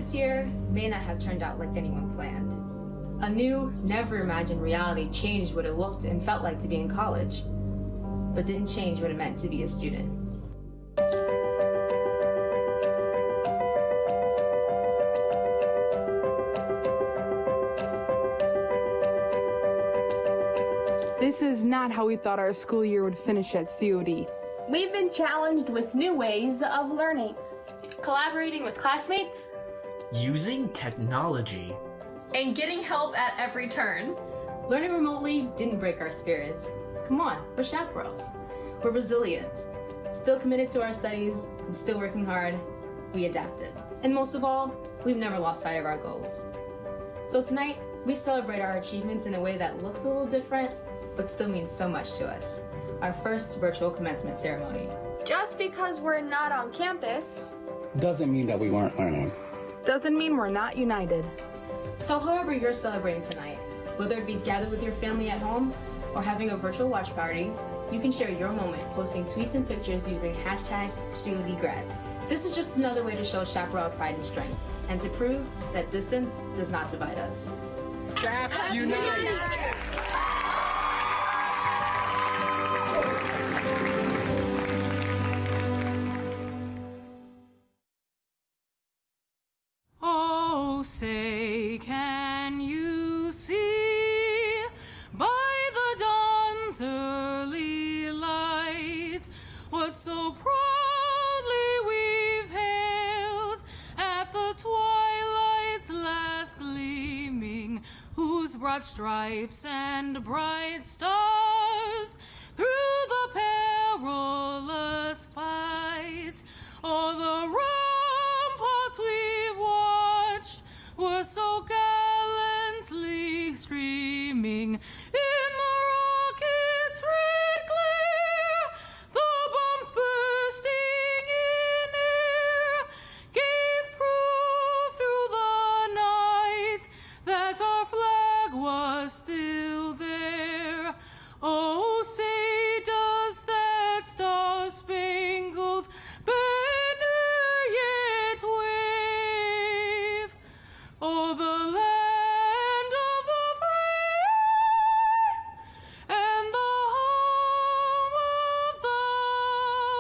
this year may not have turned out like anyone planned. A new, never-imagined reality changed what it looked and felt like to be in college, but didn't change what it meant to be a student. This is not how we thought our school year would finish at COD. We've been challenged with new ways of learning. Collaborating with classmates. Using technology. And getting help at every turn. Learning remotely didn't break our spirits. Come on, we're chaperones. We're resilient. Still committed to our studies and still working hard, we adapted. And most of all, we've never lost sight of our goals. So tonight, we celebrate our achievements in a way that looks a little different, but still means so much to us. Our first virtual commencement ceremony. Just because we're not on campus doesn't mean that we weren't learning. Doesn't mean we're not united. So however you're celebrating tonight, whether it be gathered with your family at home or having a virtual watch party, you can share your moment posting tweets and pictures using #CODgrad. This is just another way to show chaparral pride and strength, and to prove that distance does not divide us. Chaps Unite! Oh, say, can you see by the dawn's early light what so proudly we've hailed at the twilight's last gleaming, whose broad stripes and bright stars through the perilous fight o'er the ramparts we've watched were so gallantly streaming in the rocket's red glare, the bombs bursting in air gave proof through the night that our flag was still there. Oh, say does that star-spangled banner yet wave o'er the land of the free and the home of the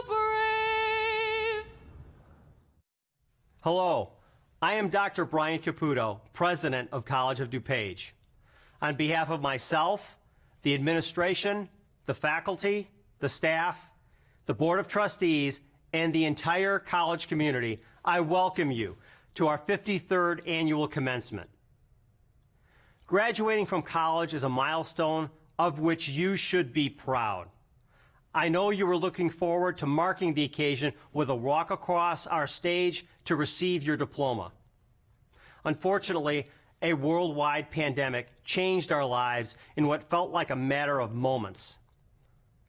brave? Hello, I am Dr. Brian Caputo, President of College of DuPage. On behalf of myself, the administration, the faculty, the staff, the Board of Trustees, and the entire college community, I welcome you to our 53rd annual commencement. Graduating from college is a milestone of which you should be proud. I know you are looking forward to marking the occasion with a walk across our stage to receive your diploma. Unfortunately, a worldwide pandemic changed our lives in what felt like a matter of moments.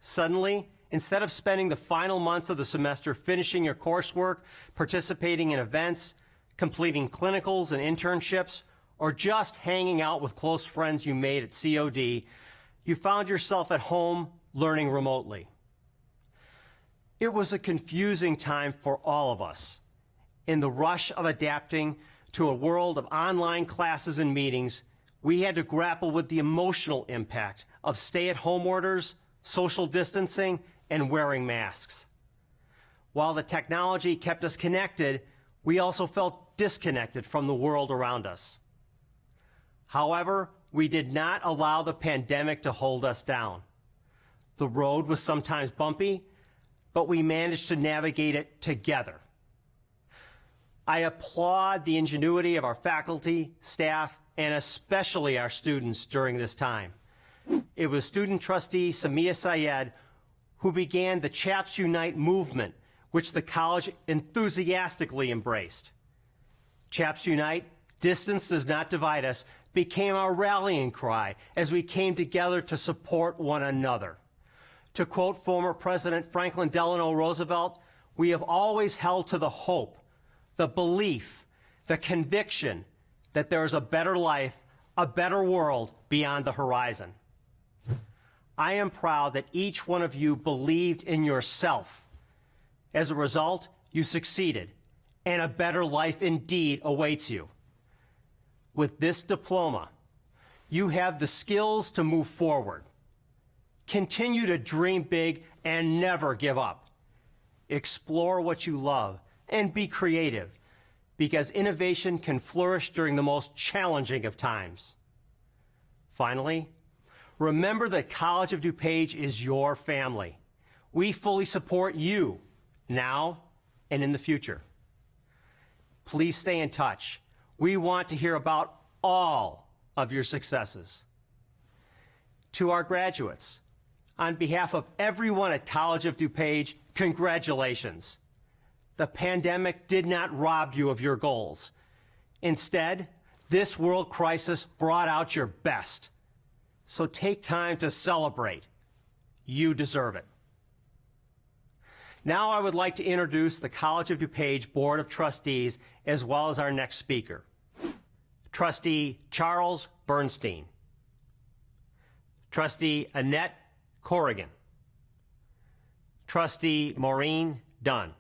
Suddenly, instead of spending the final months of the semester finishing your coursework, participating in events, completing clinicals and internships, or just hanging out with close friends you made at COD, you found yourself at home learning remotely. It was a confusing time for all of us. In the rush of adapting to a world of online classes and meetings, we had to grapple with the emotional impact of stay-at-home orders, social distancing, and wearing masks. While the technology kept us connected, we also felt disconnected from the world around us. However, we did not allow the pandemic to hold us down. The road was sometimes bumpy, but we managed to navigate it together. I applaud the ingenuity of our faculty, staff, and especially our students during this time. It was student trustee Samia Syed who began the Chaps Unite movement, which the college enthusiastically embraced. Chaps Unite, distance does not divide us, became our rallying cry as we came together to support one another. To quote former President Franklin Delano Roosevelt, we have always held to the hope, the belief, the conviction that there is a better life, a better world beyond the horizon. I am proud that each one of you believed in yourself. As a result, you succeeded, and a better life indeed awaits you. With this diploma, you have the skills to move forward. Continue to dream big and never give up. Explore what you love and be creative, because innovation can flourish during the most challenging of times. Finally, remember that College of DuPage is your family. We fully support you now and in the future. Please stay in touch. We want to hear about all of your successes. To our graduates, on behalf of everyone at College of DuPage, congratulations. The pandemic did not rob you of your goals. Instead, this world crisis brought out your best. So take time to celebrate. You deserve it. Now I would like to introduce the College of DuPage Board of Trustees as well as our next speaker. Trustee Charles Bernstein. Trustee Annette Corrigan. Trustee Maureen Dunn.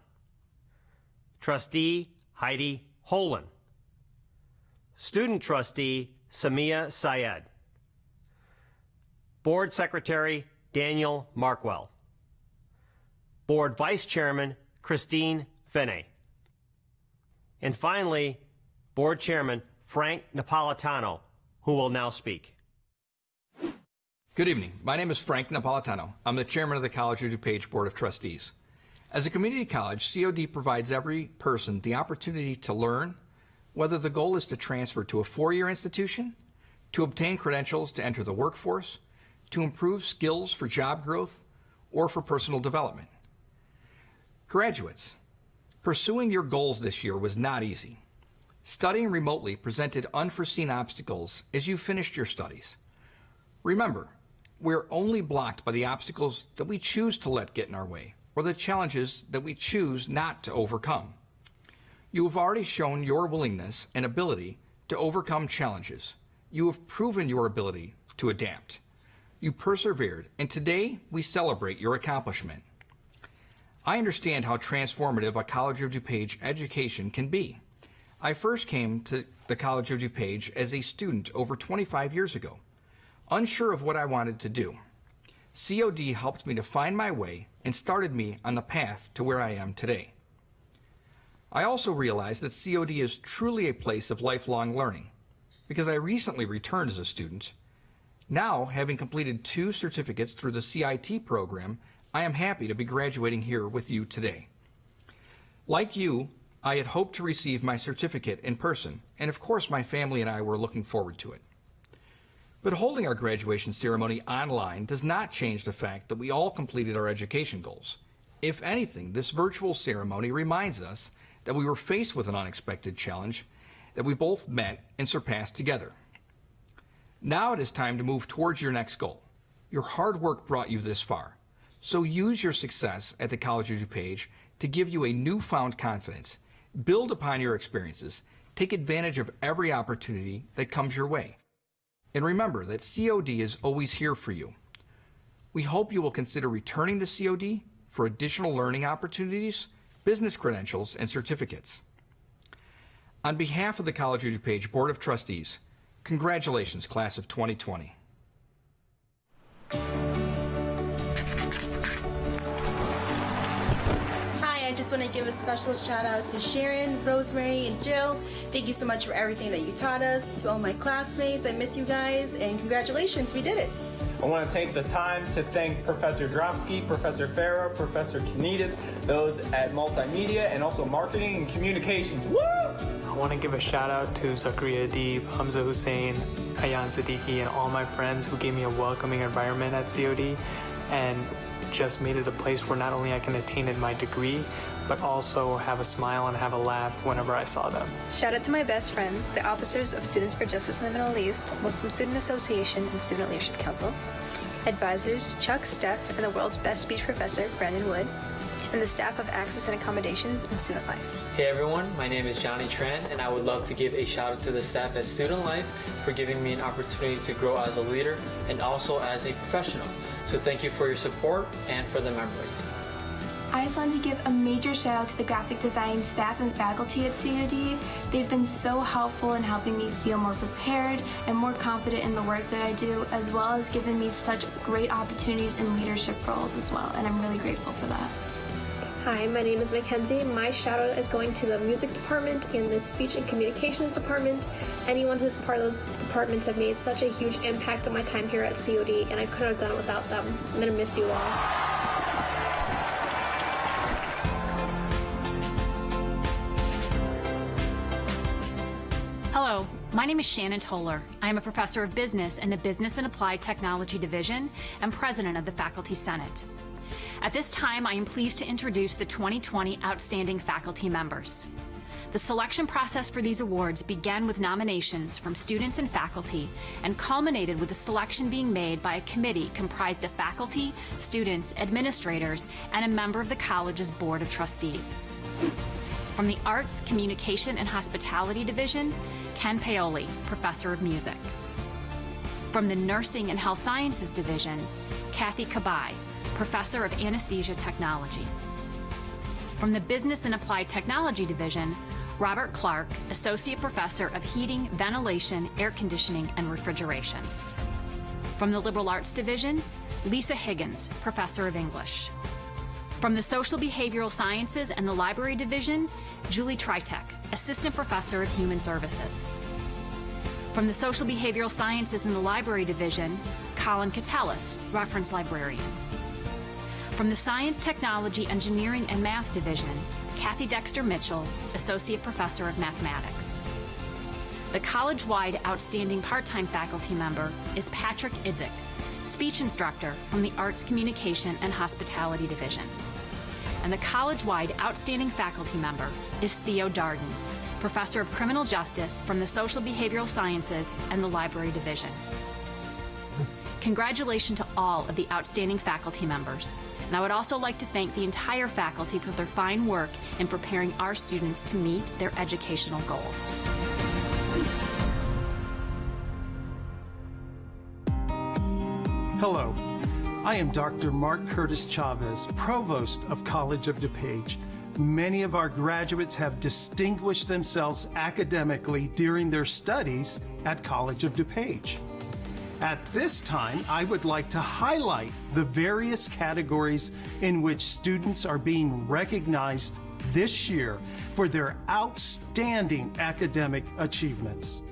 Trustee Heidi Holen. Student Trustee Samia Syed. Board Secretary Daniel Markwell. Board Vice Chairman Christine Finney. And finally, Board Chairman Frank Napolitano, who will now speak. Good evening. My name is Frank Napolitano. I'm the chairman of the College of DuPage Board of Trustees. As a community college, COD provides every person the opportunity to learn, whether the goal is to transfer to a four-year institution, to obtain credentials to enter the workforce, to improve skills for job growth, or for personal development. Graduates, pursuing your goals this year was not easy. Studying remotely presented unforeseen obstacles as you finished your studies. Remember, we're only blocked by the obstacles that we choose to let get in our way, or the challenges that we choose not to overcome. You have already shown your willingness and ability to overcome challenges. You have proven your ability to adapt. You persevered, and today we celebrate your accomplishment. I understand how transformative a College of DuPage education can be. I first came to the College of DuPage as a student over 25 years ago, unsure of what I wanted to do. COD helped me to find my way and started me on the path to where I am today. I also realized that COD is truly a place of lifelong learning, because I recently returned as a student. Now, having completed 2 certificates through the CIT program, I am happy to be graduating here with you today. Like you, I had hoped to receive my certificate in person, and of course my family and I were looking forward to it. But holding our graduation ceremony online does not change the fact that we all completed our education goals. If anything, this virtual ceremony reminds us that we were faced with an unexpected challenge that we both met and surpassed together. Now it is time to move towards your next goal. Your hard work brought you this far, so use your success at the College of DuPage to give you a newfound confidence. Build upon your experiences. Take advantage of every opportunity that comes your way. And remember that COD is always here for you. We hope you will consider returning to COD for additional learning opportunities, business credentials, and certificates. On behalf of the College of DuPage Board of Trustees, congratulations, Class of 2020. I just want to give a special shout out to Sharon, Rosemary, and Jill. Thank you so much for everything that you taught us. To all my classmates, I miss you guys, and congratulations, we did it. I want to take the time to thank Professor Dropsky, Professor Farrow, Professor Kanitas, those at Multimedia, and also Marketing and Communications. Woo! I want to give a shout out to Zakaria Deeb, Hamza Hussein, Ayan Siddiqui, and all my friends who gave me a welcoming environment at COD and just made it a place where not only I can attain in my degree, but also have a smile and have a laugh whenever I saw them. Shout out to my best friends, the officers of Students for Justice in the Middle East, Muslim Student Association, and Student Leadership Council, advisors Chuck, Steph, and the world's best speech professor, Brandon Wood, and the staff of Access and Accommodations and Student Life. Hey everyone, my name is Johnny Tran, and I would love to give a shout out to the staff at Student Life for giving me an opportunity to grow as a leader and also as a professional. So thank you for your support and for the memories. I just wanted to give a major shout out to the graphic design staff and faculty at COD. They've been so helpful in helping me feel more prepared and more confident in the work that I do, as well as giving me such great opportunities in leadership roles as well, and I'm really grateful for that. Hi, my name is Mackenzie. My shout out is going to the music department and the speech and communications department. Anyone who's part of those departments have made such a huge impact on my time here at COD, and I couldn't have done it without them. I'm gonna miss you all. Hello, my name is Shannon Toller. I am a professor of business in the Business and Applied Technology Division and president of the Faculty Senate. At this time, I am pleased to introduce the 2020 Outstanding Faculty members. The selection process for these awards began with nominations from students and faculty and culminated with the selection being made by a committee comprised of faculty, students, administrators, and a member of the college's Board of Trustees. From the Arts, Communication, and Hospitality Division, Ken Paoli, Professor of Music. From the Nursing and Health Sciences Division, Kathy Kabai, Professor of Anesthesia Technology. From the Business and Applied Technology Division, Robert Clark, Associate Professor of Heating, Ventilation, Air Conditioning, and Refrigeration. From the Liberal Arts Division, Lisa Higgins, Professor of English. From the Social Behavioral Sciences and the Library Division, Julie Tritek, Assistant Professor of Human Services. From the Social Behavioral Sciences and the Library Division, Colin Catellus, Reference Librarian. From the Science, Technology, Engineering, and Math Division, Kathy Dexter Mitchell, Associate Professor of Mathematics. The college-wide outstanding part-time faculty member is Patrick Idzik, Speech Instructor from the Arts, Communication, and Hospitality Division. And the college-wide outstanding faculty member is Theo Darden, Professor of Criminal Justice from the Social Behavioral Sciences and the Library Division. Congratulations to all of the outstanding faculty members. And I would also like to thank the entire faculty for their fine work in preparing our students to meet their educational goals. Hello, I am Dr. Mark Curtis Chavez, Provost of College of DuPage. Many of our graduates have distinguished themselves academically during their studies at College of DuPage. At this time, I would like to highlight the various categories in which students are being recognized this year for their outstanding academic achievements.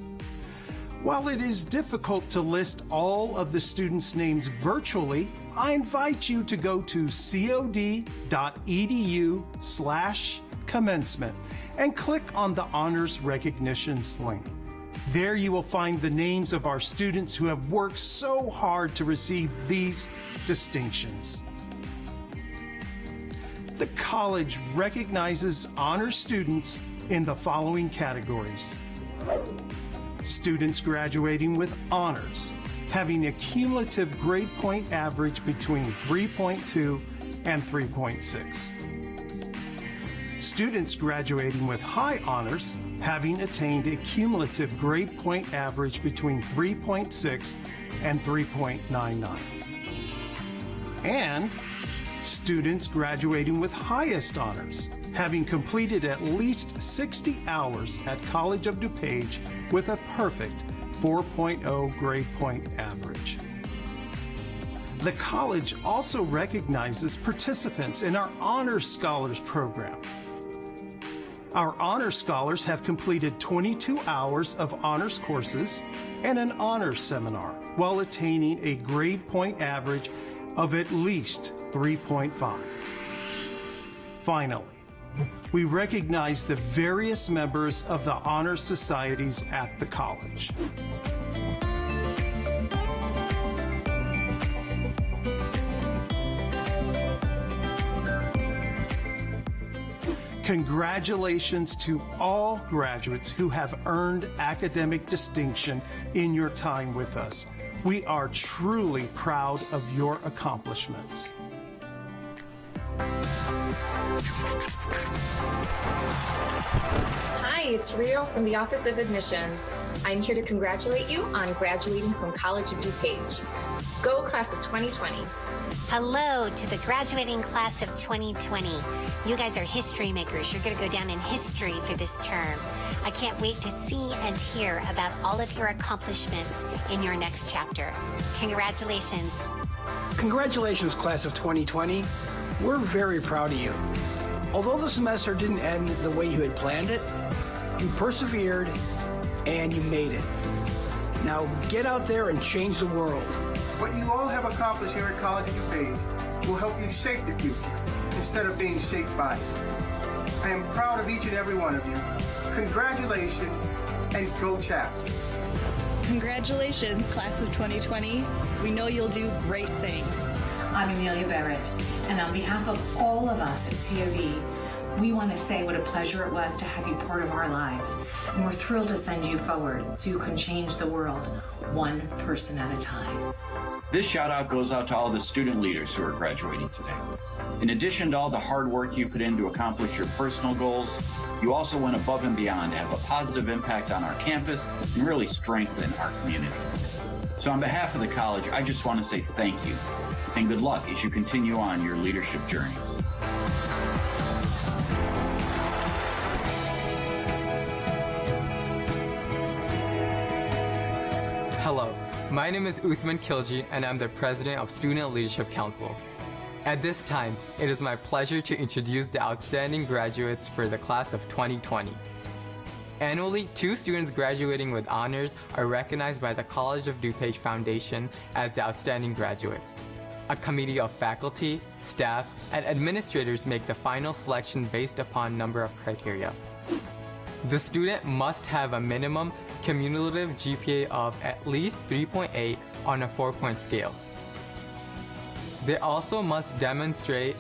While it is difficult to list all of the students' names virtually, I invite you to go to cod.edu/commencement and click on the Honors Recognitions link. There you will find the names of our students who have worked so hard to receive these distinctions. The college recognizes honor students in the following categories. Students graduating with honors, having a cumulative grade point average between 3.2 and 3.6. Students graduating with high honors, having attained a cumulative grade point average between 3.6 and 3.99. And students graduating with highest honors, having completed at least 60 hours at College of DuPage with a perfect 4.0 grade point average. The college also recognizes participants in our Honor Scholars Program. Our Honor Scholars have completed 22 hours of honors courses and an honors seminar while attaining a grade point average of at least 3.5. Finally, we recognize the various members of the honor societies at the college. Congratulations to all graduates who have earned academic distinction in your time with us. We are truly proud of your accomplishments. Hi, it's Rio from the Office of Admissions. I'm here to congratulate you on graduating from College of DuPage. Go Class of 2020. Hello to the graduating class of 2020. You guys are history makers. You're going to go down in history for this term. I can't wait to see and hear about all of your accomplishments in your next chapter. Congratulations. Congratulations, class of 2020. We're very proud of you. Although the semester didn't end the way you had planned it, you persevered and you made it. Now get out there and change the world. What you all have accomplished here at College of DuPage will help you shape the future instead of being shaped by it. I am proud of each and every one of you. Congratulations and go Chaps. Congratulations, class of 2020. We know you'll do great things. I'm Amelia Barrett, and on behalf of all of us at COD, we want to say what a pleasure it was to have you part of our lives, and we're thrilled to send you forward so you can change the world one person at a time. This shout out goes out to all the student leaders who are graduating today. In addition to all the hard work you put in to accomplish your personal goals, you also went above and beyond to have a positive impact on our campus and really strengthen our community. So on behalf of the college, I just want to say thank you and good luck as you continue on your leadership journeys. Hello, my name is Uthman Kilji and I'm the president of Student Leadership Council. At this time, it is my pleasure to introduce the outstanding graduates for the class of 2020. Annually, 2 students graduating with honors are recognized by the College of DuPage Foundation as the outstanding graduates. A committee of faculty, staff, and administrators make the final selection based upon number of criteria. The student must have a minimum cumulative GPA of at least 3.8 on a 4-point scale. They also must demonstrate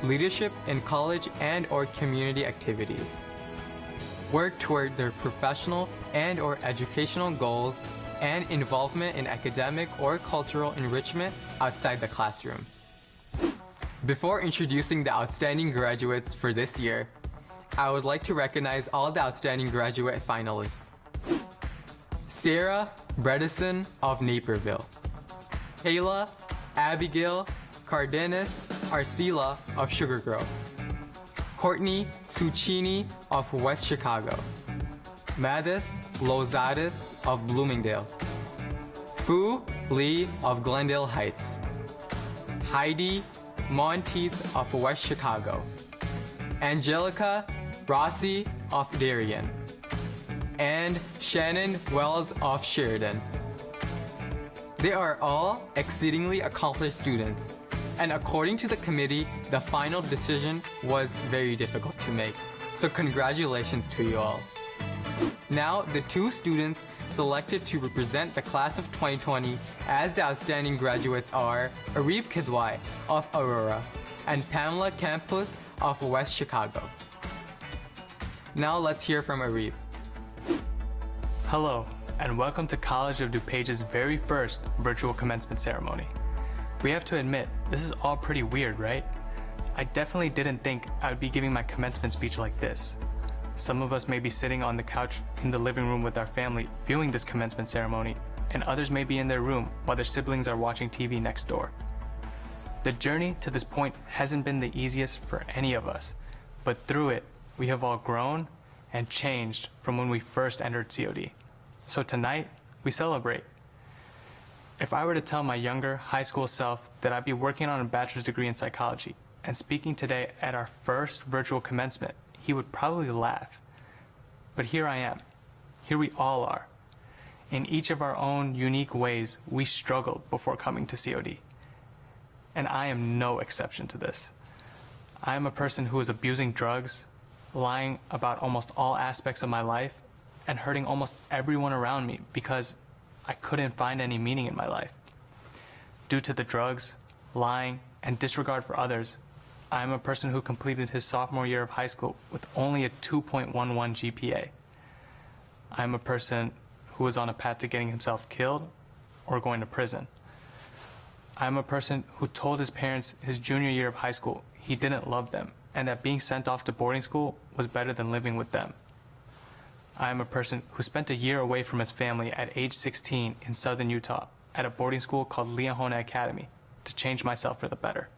leadership in college and/or community activities, work toward their professional and/or educational goals, and involvement in academic or cultural enrichment outside the classroom. Before introducing the outstanding graduates for this year, I would like to recognize all the outstanding graduate finalists. Sarah Bredesen of Naperville, Kayla Abigail Cardenas Arcila of Sugar Grove, Courtney Succini of West Chicago, Mathis Lozadis of Bloomingdale, Fu Lee of Glendale Heights, Heidi Monteith of West Chicago, Angelica Rossi of Darien, and Shannon Wells of Sheridan. They are all exceedingly accomplished students, and according to the committee, the final decision was very difficult to make. So congratulations to you all. Now, the 2 students selected to represent the class of 2020 as the outstanding graduates are Arib Kidwai of Aurora and Pamela Campos of West Chicago. Now let's hear from Arib. Hello, and welcome to College of DuPage's very first virtual commencement ceremony. We have to admit, this is all pretty weird, right? I definitely didn't think I would be giving my commencement speech like this. Some of us may be sitting on the couch in the living room with our family viewing this commencement ceremony, and others may be in their room while their siblings are watching TV next door. The journey to this point hasn't been the easiest for any of us, but through it, we have all grown and changed from when we first entered COD. So tonight, we celebrate. If I were to tell my younger high school self that I'd be working on a bachelor's degree in psychology and speaking today at our first virtual commencement, he would probably laugh. But here I am. Here we all are. In each of our own unique ways, we struggled before coming to COD. And I am no exception to this. I am a person who is abusing drugs, lying about almost all aspects of my life, and hurting almost everyone around me because I couldn't find any meaning in my life. Due to the drugs, lying, and disregard for others, I am a person who completed his sophomore year of high school with only a 2.11 GPA. I am a person who is on a path to getting himself killed or going to prison. I am a person who told his parents his junior year of high school he didn't love them and that being sent off to boarding school was better than living with them. I am a person who spent a year away from his family at age 16 in southern Utah at a boarding school called Leahona Academy to change myself for the better.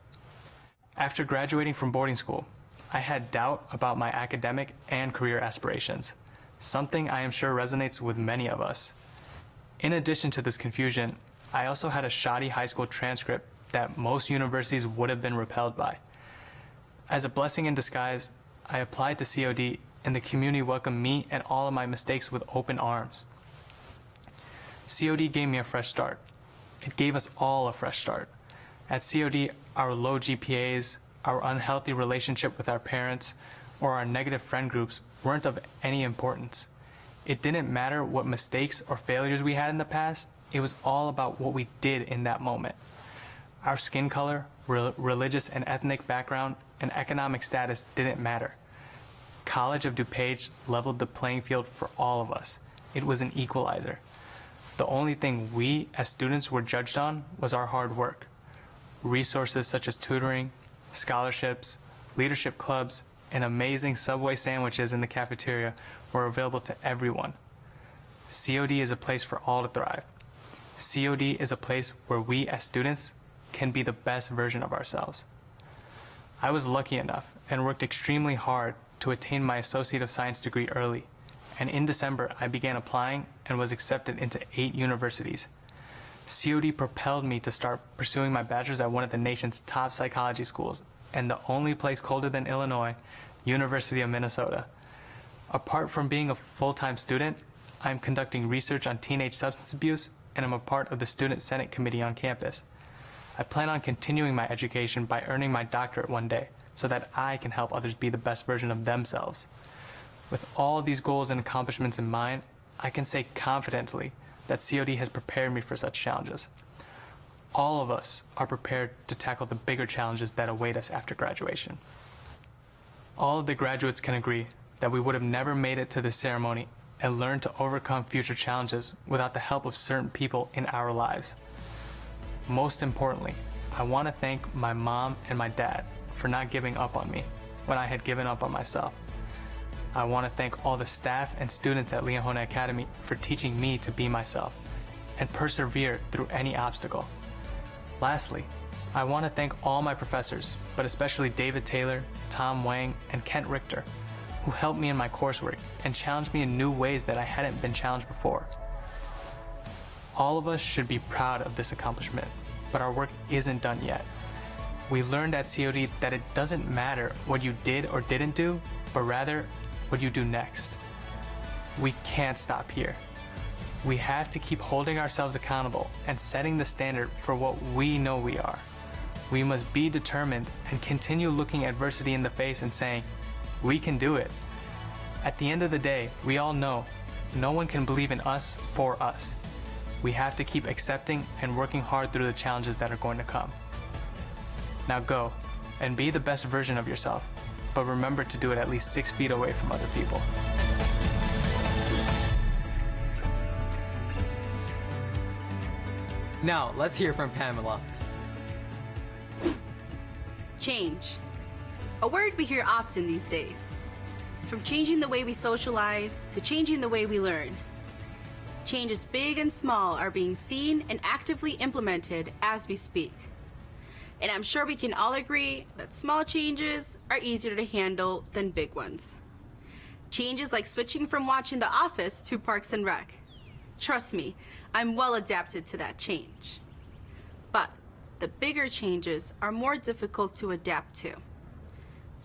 After graduating from boarding school, I had doubt about my academic and career aspirations, something I am sure resonates with many of us. In addition to this confusion, I also had a shoddy high school transcript that most universities would have been repelled by. As a blessing in disguise, I applied to COD, and the community welcomed me and all of my mistakes with open arms. COD gave me a fresh start. It gave us all a fresh start. At COD, our low GPAs, our unhealthy relationship with our parents, or our negative friend groups weren't of any importance. It didn't matter what mistakes or failures we had in the past, it was all about what we did in that moment. Our skin color, religious and ethnic background, and economic status didn't matter. College of DuPage leveled the playing field for all of us. It was an equalizer. The only thing we as students were judged on was our hard work. Resources such as tutoring, scholarships, leadership clubs, and amazing Subway sandwiches in the cafeteria were available to everyone. COD is a place for all to thrive. COD is a place where we as students can be the best version of ourselves. I was lucky enough and worked extremely hard to attain my Associate of Science degree early, and in December I began applying and was accepted into 8 universities. COD propelled me to start pursuing my bachelor's at one of the nation's top psychology schools, and the only place colder than Illinois, University of Minnesota. Apart from being a full-time student, I am conducting research on teenage substance abuse, and I'm a part of the Student Senate Committee on campus. I plan on continuing my education by earning my doctorate one day, so that I can help others be the best version of themselves. With all these goals and accomplishments in mind, I can say confidently that COD has prepared me for such challenges. All of us are prepared to tackle the bigger challenges that await us after graduation. All of the graduates can agree that we would have never made it to this ceremony and learned to overcome future challenges without the help of certain people in our lives. Most importantly, I want to thank my mom and my dad for not giving up on me when I had given up on myself. I want to thank all the staff and students at Leahona Academy for teaching me to be myself and persevere through any obstacle. Lastly, I want to thank all my professors, but especially David Taylor, Tom Wang, and Kent Richter, who helped me in my coursework and challenged me in new ways that I hadn't been challenged before. All of us should be proud of this accomplishment, but our work isn't done yet. We learned at COD that it doesn't matter what you did or didn't do, but rather what you do next. We can't stop here. We have to keep holding ourselves accountable and setting the standard for what we know we are. We must be determined and continue looking adversity in the face and saying, we can do it. At the end of the day, we all know no one can believe in us for us. We have to keep accepting and working hard through the challenges that are going to come. Now go and be the best version of yourself, but remember to do it at least 6 feet away from other people. Now, let's hear from Pamela. Change. A word we hear often these days. From changing the way we socialize to changing the way we learn. Changes big and small are being seen and actively implemented as we speak. And I'm sure we can all agree that small changes are easier to handle than big ones. Changes like switching from watching The Office to Parks and Rec. Trust me, I'm well adapted to that change. But the bigger changes are more difficult to adapt to.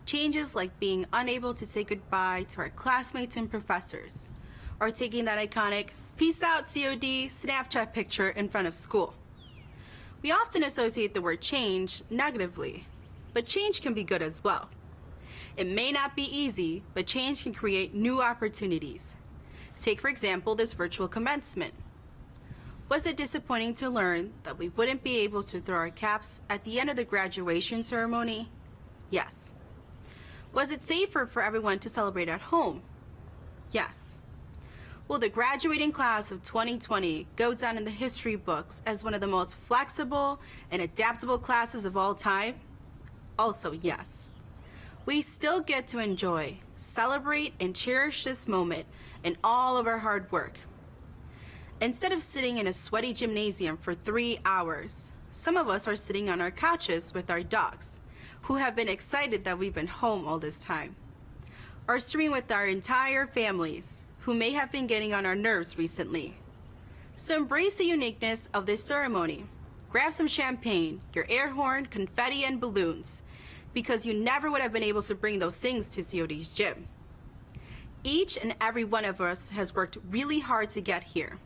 Changes like being unable to say goodbye to our classmates and professors, or taking that iconic "Peace out, COD" Snapchat picture in front of school. We often associate the word change negatively, but change can be good as well. It may not be easy, but change can create new opportunities. Take, for example, this virtual commencement. Was it disappointing to learn that we wouldn't be able to throw our caps at the end of the graduation ceremony? Yes. Was it safer for everyone to celebrate at home? Yes. Will the graduating class of 2020 go down in the history books as one of the most flexible and adaptable classes of all time? Also, yes. We still get to enjoy, celebrate, and cherish this moment and all of our hard work. Instead of sitting in a sweaty gymnasium for 3 hours, some of us are sitting on our couches with our dogs, who have been excited that we've been home all this time. Or streaming with our entire families, who may have been getting on our nerves recently. So embrace the uniqueness of this ceremony. Grab some champagne, your air horn, confetti, and balloons, because you never would have been able to bring those things to COD's gym. Each and every one of us has worked really hard to get here.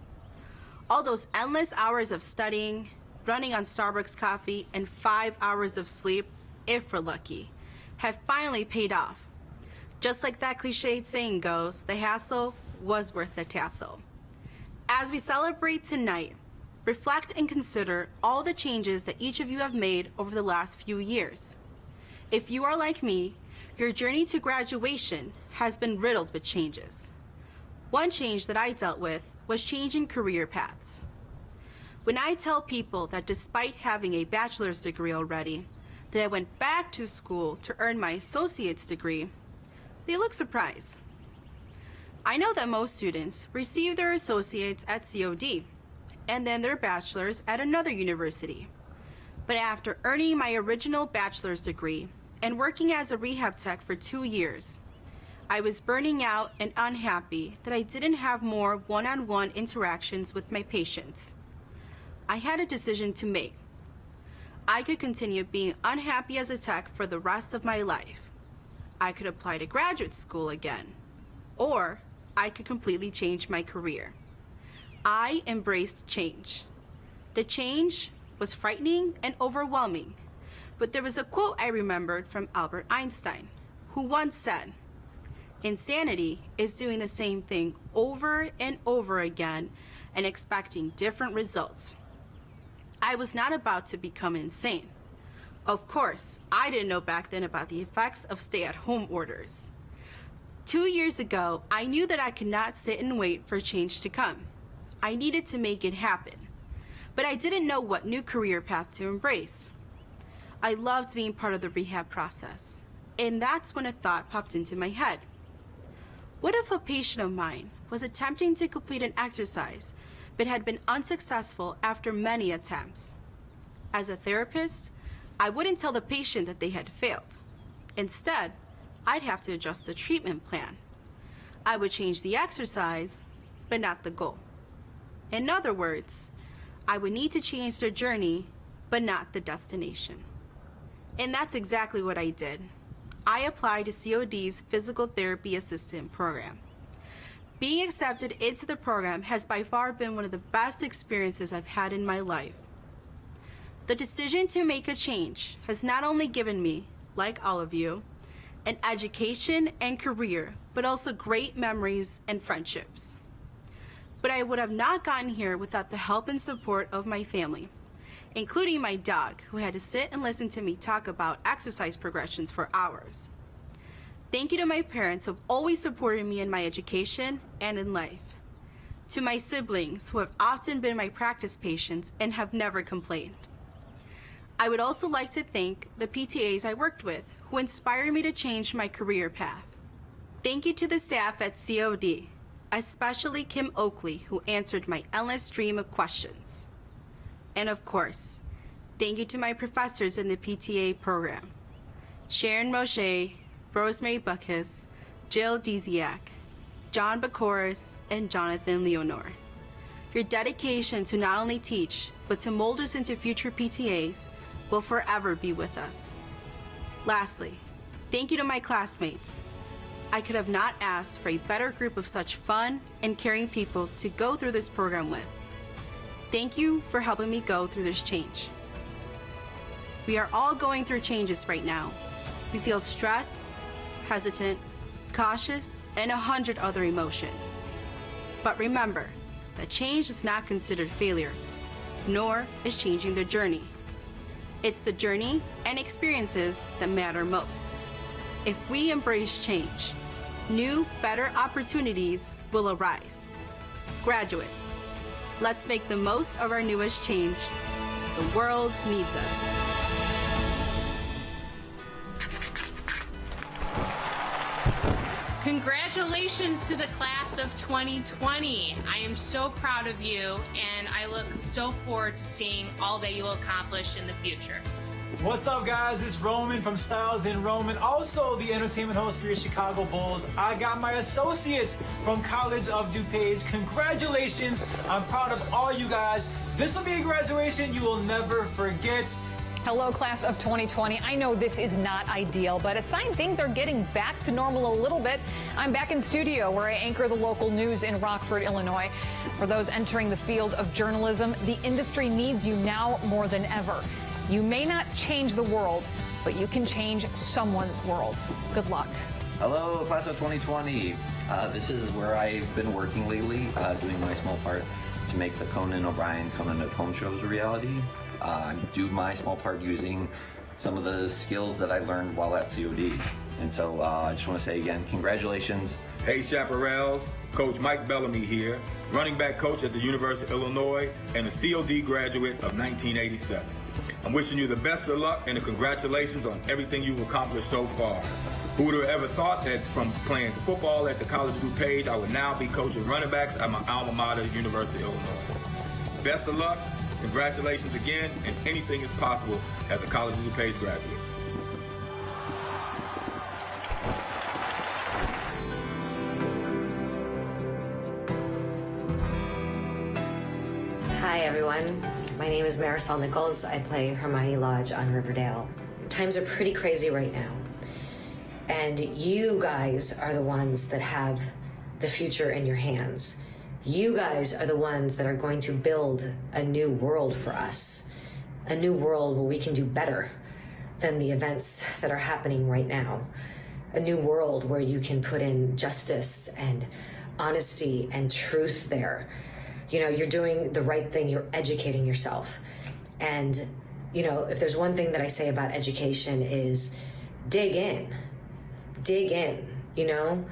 All those endless hours of studying, running on Starbucks coffee, and 5 hours of sleep, if we're lucky, have finally paid off. Just like that cliched saying goes, the hassle was worth the tassel. As we celebrate tonight, reflect and consider all the changes that each of you have made over the last few years. If you are like me, your journey to graduation has been riddled with changes. One change that I dealt with was changing career paths. When I tell people that despite having a bachelor's degree already, that I went back to school to earn my associate's degree, they look surprised. I know that most students receive their associates at COD and then their bachelor's at another university. But after earning my original bachelor's degree and working as a rehab tech for 2 years, I was burning out and unhappy that I didn't have more one-on-one interactions with my patients. I had a decision to make. I could continue being unhappy as a tech for the rest of my life. I could apply to graduate school again, or I could completely change my career. I embraced change. The change was frightening and overwhelming, but there was a quote I remembered from Albert Einstein, who once said, "Insanity is doing the same thing over and over again and expecting different results." I was not about to become insane. Of course, I didn't know back then about the effects of stay-at-home orders. 2 years ago, I knew that I could not sit and wait for change to come. I needed to make it happen. But I didn't know what new career path to embrace. I loved being part of the rehab process, and that's when a thought popped into my head. What if a patient of mine was attempting to complete an exercise but had been unsuccessful after many attempts? As a therapist, I wouldn't tell the patient that they had failed. Instead, I'd have to adjust the treatment plan. I would change the exercise, but not the goal. In other words, I would need to change their journey, but not the destination. And that's exactly what I did. I applied to COD's Physical Therapy Assistant program. Being accepted into the program has by far been one of the best experiences I've had in my life. The decision to make a change has not only given me, like all of you, an education and career, but also great memories and friendships. But I would have not gotten here without the help and support of my family, including my dog, who had to sit and listen to me talk about exercise progressions for hours. Thank you to my parents who have always supported me in my education and in life. To my siblings, who have often been my practice patients and have never complained. I would also like to thank the PTAs I worked with, who inspired me to change my career path. Thank you to the staff at COD, especially Kim Oakley, who answered my endless stream of questions. And of course, thank you to my professors in the PTA program, Sharon Moshe, Rosemary Buckus, Jill Diziak, John Bacoris, and Jonathan Leonor. Your dedication to not only teach, but to mold us into future PTAs will forever be with us. Lastly, thank you to my classmates. I could have not asked for a better group of such fun and caring people to go through this program with. Thank you for helping me go through this change. We are all going through changes right now. We feel stress, hesitant, cautious, and 100 other emotions. But remember that change is not considered failure, nor is changing the journey. It's the journey and experiences that matter most. If we embrace change, new, better opportunities will arise. Graduates, let's make the most of our newest change. The world needs us. Congratulations to the class of 2020. I am so proud of you, and I look so forward to seeing all that you will accomplish in the future. What's up, guys? It's Roman from Styles and Roman, also the entertainment host for your Chicago Bulls. I got my associates from College of DuPage. Congratulations. I'm proud of all you guys. This will be a graduation you will never forget. Hello, class of 2020. I know this is not ideal, but a sign things are getting back to normal a little bit. I'm back in studio where I anchor the local news in Rockford, Illinois. For those entering the field of journalism, the industry needs you now more than ever. You may not change the world, but you can change someone's world. Good luck. Hello, class of 2020. This is where I've been working lately, doing my small part to make the Conan O'Brien Coming at Home shows a reality. I do my small part using some of the skills that I learned while at COD. And so I just want to say again, congratulations. Hey Chaparrals, Coach Mike Bellamy here, running back coach at the University of Illinois and a COD graduate of 1987. I'm wishing you the best of luck and congratulations on everything you've accomplished so far. Who would have ever thought that from playing football at the College of DuPage, I would now be coaching running backs at my alma mater, University of Illinois. Best of luck. Congratulations again, and anything is possible as a College of DuPage graduate. Hi everyone, my name is Marisol Nichols. I play Hermione Lodge on Riverdale. Times are pretty crazy right now, and you guys are the ones that have the future in your hands. You guys are the ones that are going to build a new world for us, a new world where we can do better than the events that are happening right now, a new world where you can put in justice and honesty and truth there. You know, you're doing the right thing, you're educating yourself. And, you know, if there's one thing that I say about education is dig in, you know,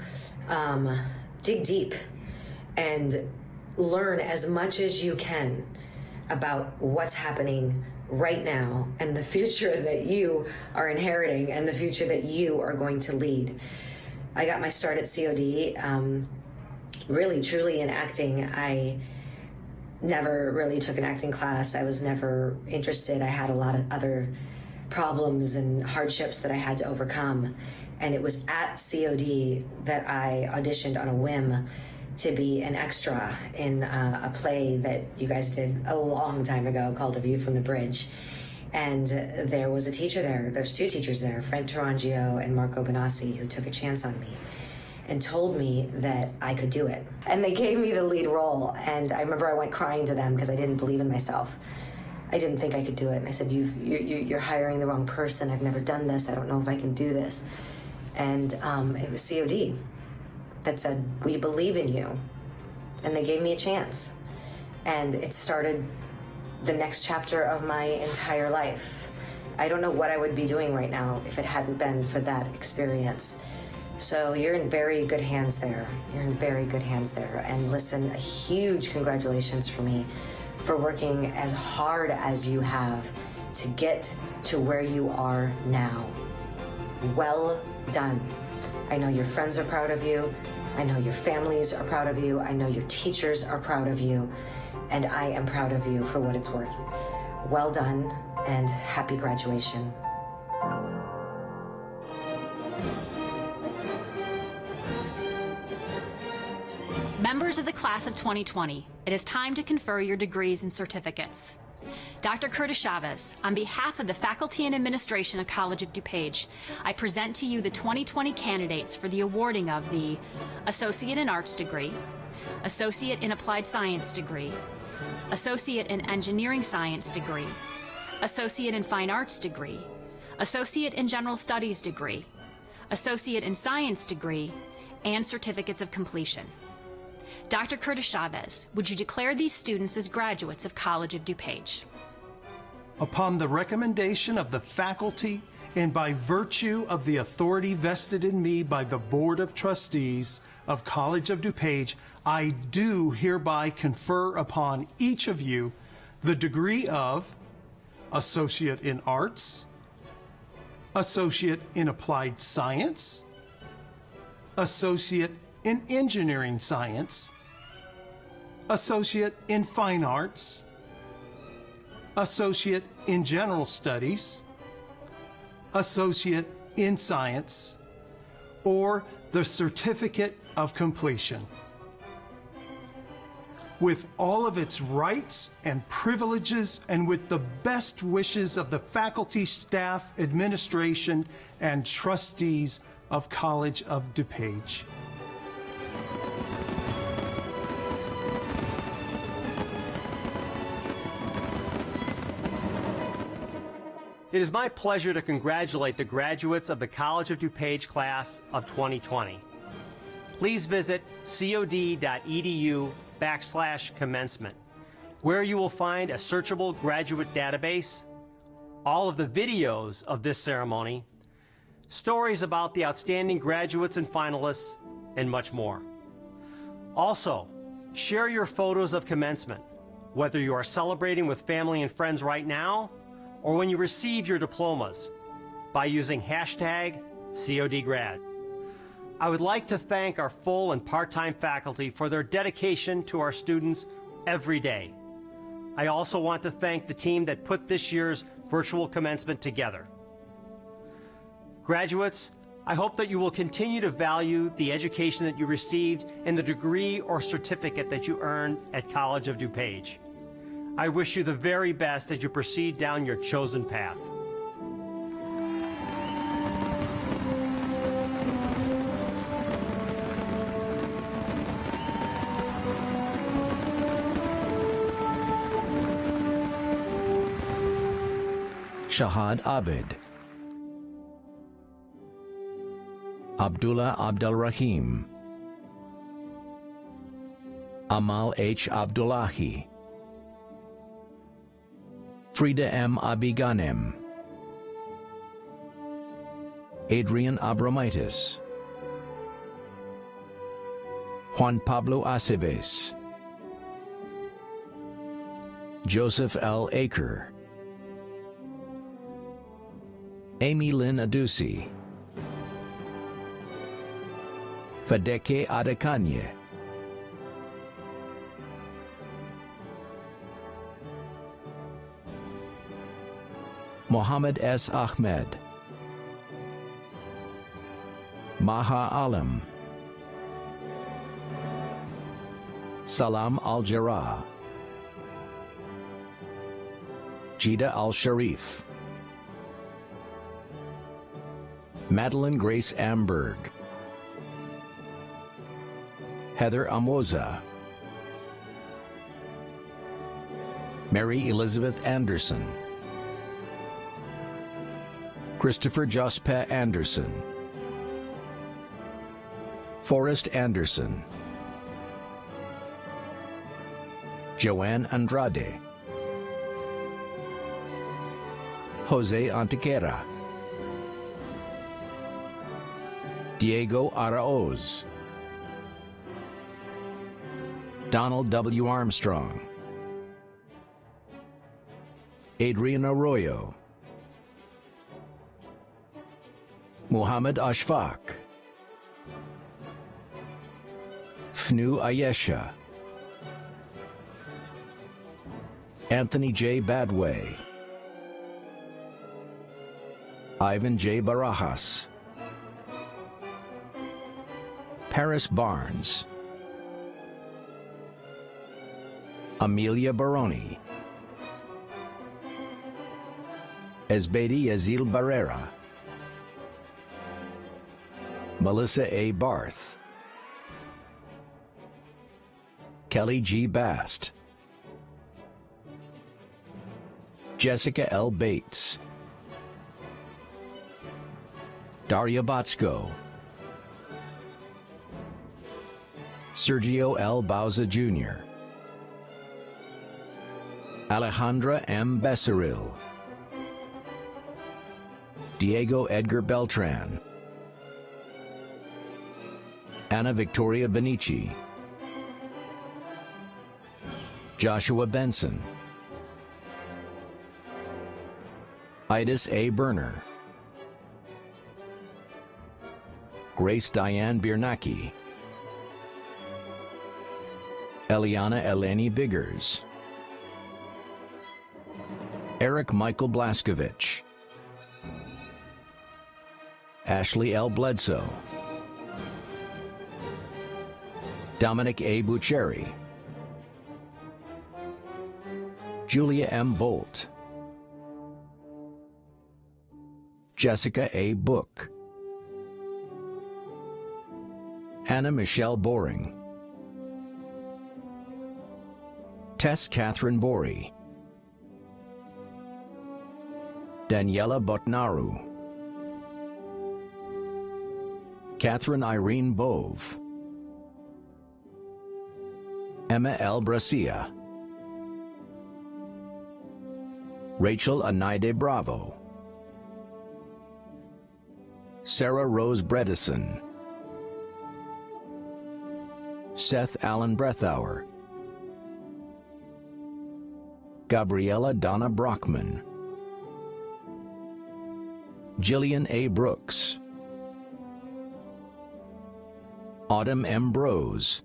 dig deep. And learn as much as you can about what's happening right now and the future that you are inheriting and the future that you are going to lead. I got my start at COD, really, truly in acting. I never really took an acting class. I was never interested. I had a lot of other problems and hardships that I had to overcome. And it was at COD that I auditioned on a whim to be an extra in a play that you guys did a long time ago called A View from the Bridge. And there was a teacher there, there's two teachers there, Frank Tarangio and Marco Benassi, who took a chance on me and told me that I could do it. And they gave me the lead role, and I remember I went crying to them because I didn't believe in myself. I didn't think I could do it. And I said, you're hiring the wrong person. I've never done this. I don't know if I can do this. And it was COD that said, we believe in you. And they gave me a chance. And it started the next chapter of my entire life. I don't know what I would be doing right now if it hadn't been for that experience. So you're in very good hands there. You're in very good hands there. And listen, a huge congratulations for me for working as hard as you have to get to where you are now. Well done. I know your friends are proud of you. I know your families are proud of you. I know your teachers are proud of you. And I am proud of you for what it's worth. Well done and happy graduation. Members of the class of 2020, it is time to confer your degrees and certificates. Dr. Curtis Chavez, on behalf of the faculty and administration of College of DuPage, I present to you the 2020 candidates for the awarding of the Associate in Arts degree, Associate in Applied Science degree, Associate in Engineering Science degree, Associate in Fine Arts degree, Associate in General Studies degree, Associate in Science degree, and Certificates of Completion. Dr. Curtis Chavez, would you declare these students as graduates of College of DuPage? Upon the recommendation of the faculty and by virtue of the authority vested in me by the Board of Trustees of College of DuPage, I do hereby confer upon each of you the degree of Associate in Arts, Associate in Applied Science, Associate in Engineering Science, Associate in Fine Arts, Associate in General Studies, Associate in Science, or the Certificate of Completion. With all of its rights and privileges and with the best wishes of the faculty, staff, administration, and trustees of College of DuPage. It is my pleasure to congratulate the graduates of the College of DuPage class of 2020. Please visit cod.edu/commencement, where you will find a searchable graduate database, all of the videos of this ceremony, stories about the outstanding graduates and finalists, and much more. Also, share your photos of commencement, whether you are celebrating with family and friends right now or when you receive your diplomas, by using #CODGrad. I would like to thank our full and part-time faculty for their dedication to our students every day. I also want to thank the team that put this year's virtual commencement together. Graduates, I hope that you will continue to value the education that you received and the degree or certificate that you earned at College of DuPage. I wish you the very best as you proceed down your chosen path. Shahad Abid, Abdullah Abdul Rahim, Amal H. Abdullahi, Frida M. Abiganem, Adrian Abramitis, Juan Pablo Aceves, Joseph L. Aker, Amy Lynn Adusi, Fadeke Adekanye, Mohammed S. Ahmed, Maha Alam, Salam Al-Jarrah, Jida Al-Sharif, Madeline Grace Amberg, Heather Amoza, Mary Elizabeth Anderson, Christopher Jospe Anderson, Forrest Anderson, Joanne Andrade, Jose Antequera, Diego Araoz, Donald W. Armstrong, Adrian Arroyo, Muhammad Ashfaq, Fnu Ayesha, Anthony J. Badway, Ivan J. Barajas, Paris Barnes, Amelia Baroni, Esbedi Yazil Barrera, Melissa A. Barth, Kelly G. Bast, Jessica L. Bates, Daria Botsko, Sergio L. Bauza Jr., Alejandra M. Becerril, Diego Edgar Beltran, Anna Victoria Benici, Joshua Benson, Idis A. Berner, Grace Diane Biernacki, Eliana Eleni Biggers, Eric Michael Blaskovich, Ashley L. Bledsoe, Dominic A. Bucheri, Julia M. Bolt, Jessica A. Book, Anna Michelle Boring, Tess Catherine Bori, Daniela Botnaru, Catherine Irene Bove, Emma L. Bracia, Rachel Anaide Bravo, Sarah Rose Bredesen, Seth Allen Brethauer, Gabriella Donna Brockman, Jillian A. Brooks, Autumn M. Brose,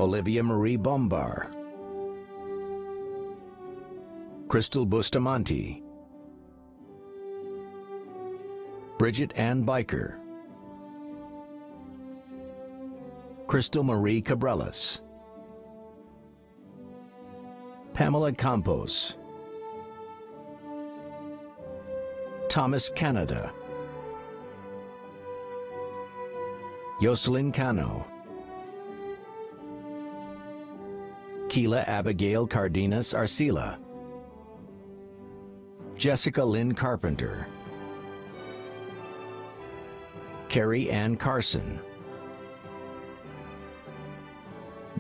Olivia Marie Bombar, Crystal Bustamante, Bridget Ann Biker, Crystal Marie Cabrelas, Pamela Campos, Thomas Canada, Yoselin Cano, Keela Abigail Cardenas Arcila, Jessica Lynn Carpenter, Carrie Ann Carson,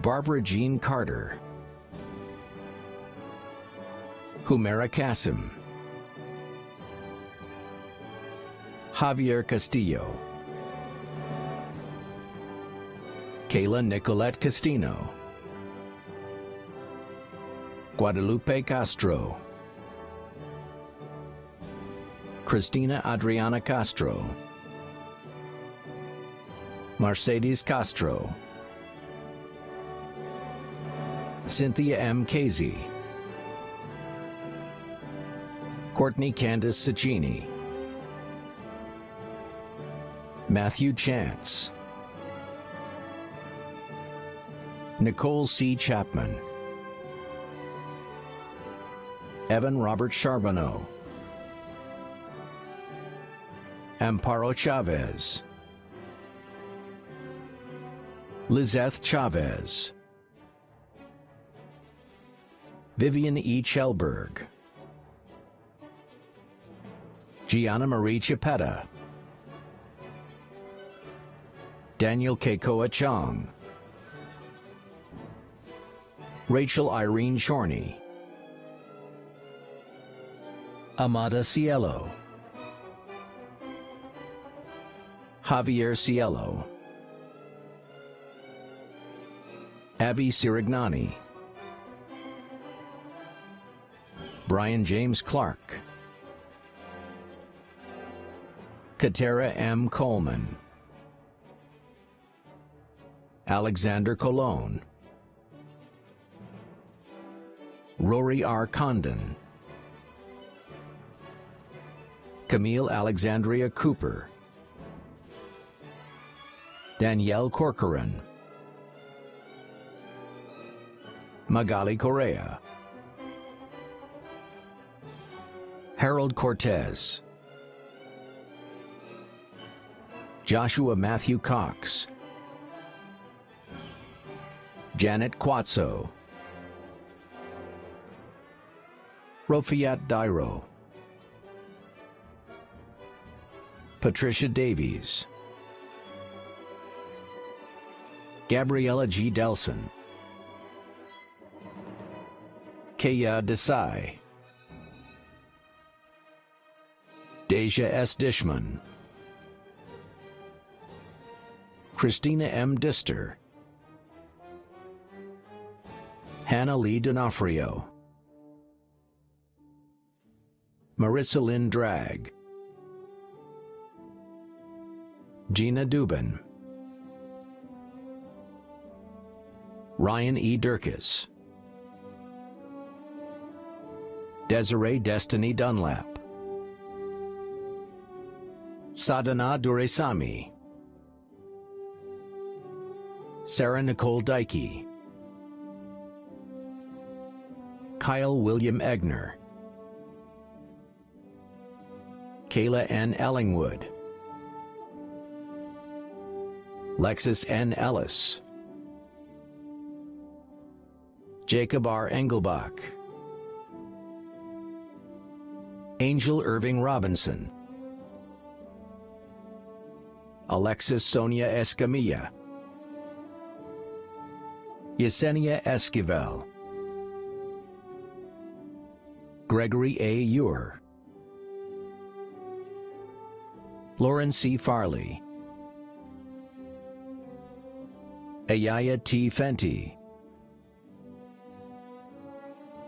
Barbara Jean Carter, Humaira Kasim, Javier Castillo, Kayla Nicolette Castino, Guadalupe Castro, Christina Adriana Castro, Mercedes Castro, Cynthia M. Casey, Courtney Candace Ciccini, Matthew Chance, Nicole C. Chapman, Evan Robert Charbonneau, Amparo Chavez, Lizeth Chavez, Vivian E. Chelberg, Gianna Marie Chipetta, Daniel Kekoa Chong, Rachel Irene Shorney, Amada Cielo, Javier Cielo, Abby Sirignani, Brian James Clark, Katera M. Coleman, Alexander Colon, Rory R. Condon, Camille Alexandria Cooper, Danielle Corcoran, Magali Correa, Harold Cortez, Joshua Matthew Cox, Janet Quatso, Rofiat Dairo, Patricia Davies, Gabriella G. Delson, Kaya Desai, Deja S. Dishman, Christina M. Dister, Hannah Lee D'Onofrio, Marissa Lynn Dragg, Gina Dubin, Ryan E. Durkis, Desiree Destiny Dunlap, Sadhana Duresami, Sarah Nicole Dykey, Kyle William Egner, Kayla N. Ellingwood, Lexus N. Ellis, Jacob R. Engelbach, Angel Irving Robinson, Alexis Sonia Escamilla, Yesenia Esquivel, Gregory A. Ewer, Lauren C. Farley, Ayaya T. Fenty,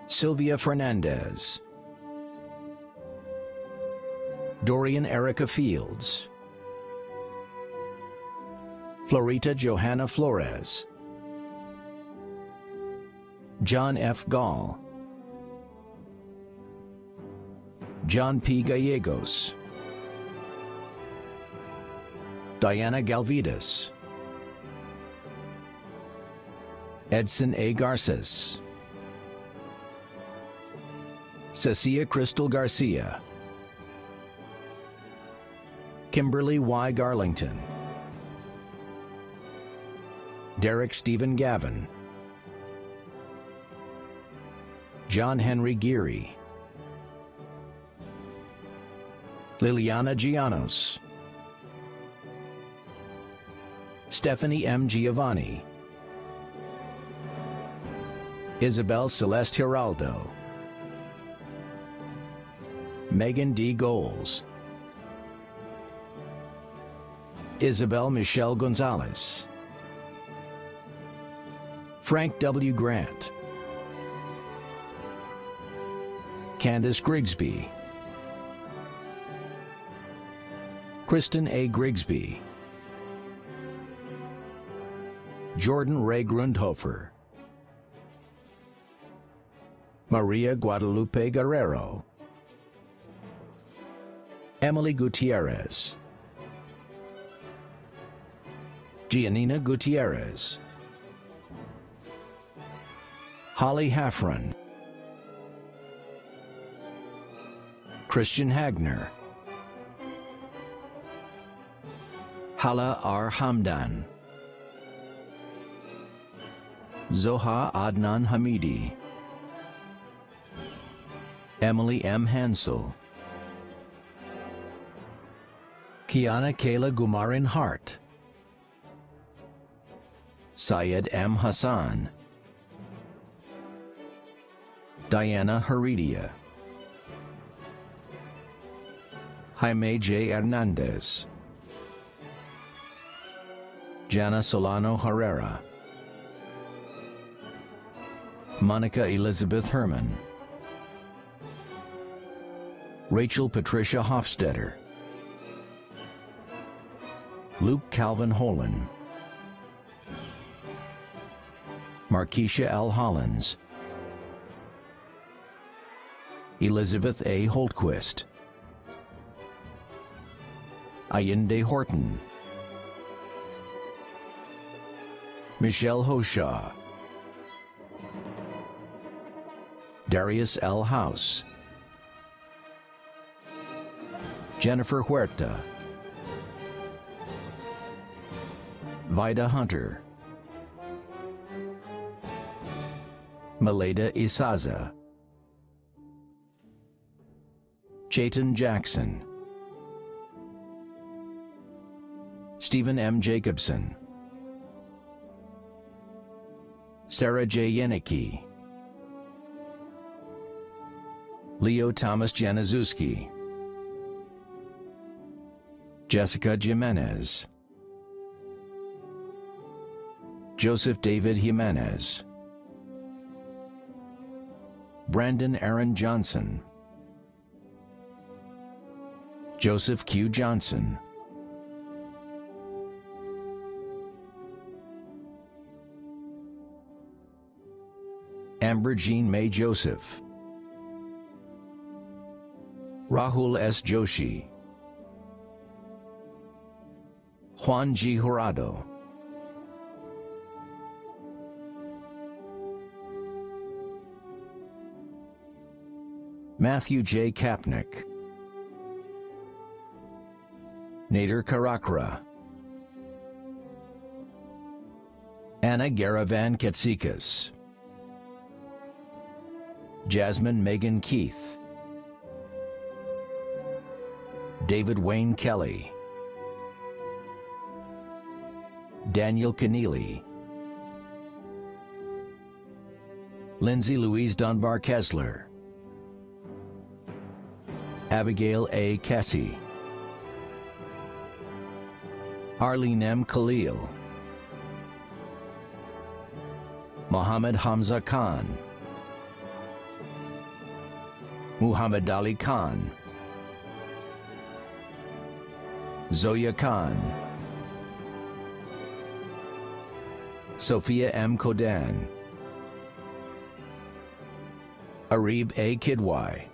Sylvia Fernandez, Dorian Erica Fields, Florita Johanna Flores, John F. Gall, John P. Gallegos, Diana Galvidas, Edson A. Garces, Cecilia Crystal Garcia, Kimberly Y. Garlington, Derek Stephen Gavin, John Henry Geary, Liliana Gianos, Stephanie M. Giovanni, Isabel Celeste Giraldo, Megan D. Goles, Isabel Michelle Gonzalez, Frank W. Grant, Candace Grigsby, Kristen A. Grigsby, Jordan Ray Grundhofer, Maria Guadalupe Guerrero, Emily Gutierrez, Giannina Gutierrez, Holly Hafren, Christian Hagner, Hala R. Hamdan, Zoha Adnan Hamidi, Emily M. Hansel, Kiana Kayla Gumarin Hart, Syed M. Hassan, Diana Heredia, Jaime J. Hernandez, Jana Solano Herrera, Monica Elizabeth Herman, Rachel Patricia Hofstetter, Luke Calvin Holan, Markeisha L. Hollins, Elizabeth A. Holtquist, Ayinde Horton, Michelle Hoshaw, Darius L. House, Jennifer Huerta, Vida Hunter, Maleda Isaza, Chayton Jackson, Stephen M. Jacobson, Sarah J. Yenicki, Leo Thomas Januszewski, Jessica Jimenez, Joseph David Jimenez, Brandon Aaron Johnson, Joseph Q. Johnson, Amber Jean May Joseph, Rahul S. Joshi, Juan G. Jurado, Matthew J. Kapnick, Nader Karakra, Anna Garavan Katsikas, Jasmine Megan Keith, David Wayne Kelly, Daniel Keneally, Lindsay Louise Dunbar Kessler, Abigail A. Cassie, Arlene M. Khalil, Mohammed Hamza Khan, Muhammad Ali Khan, Zoya Khan, Sophia M. Kodan, Arib A. Kidwai,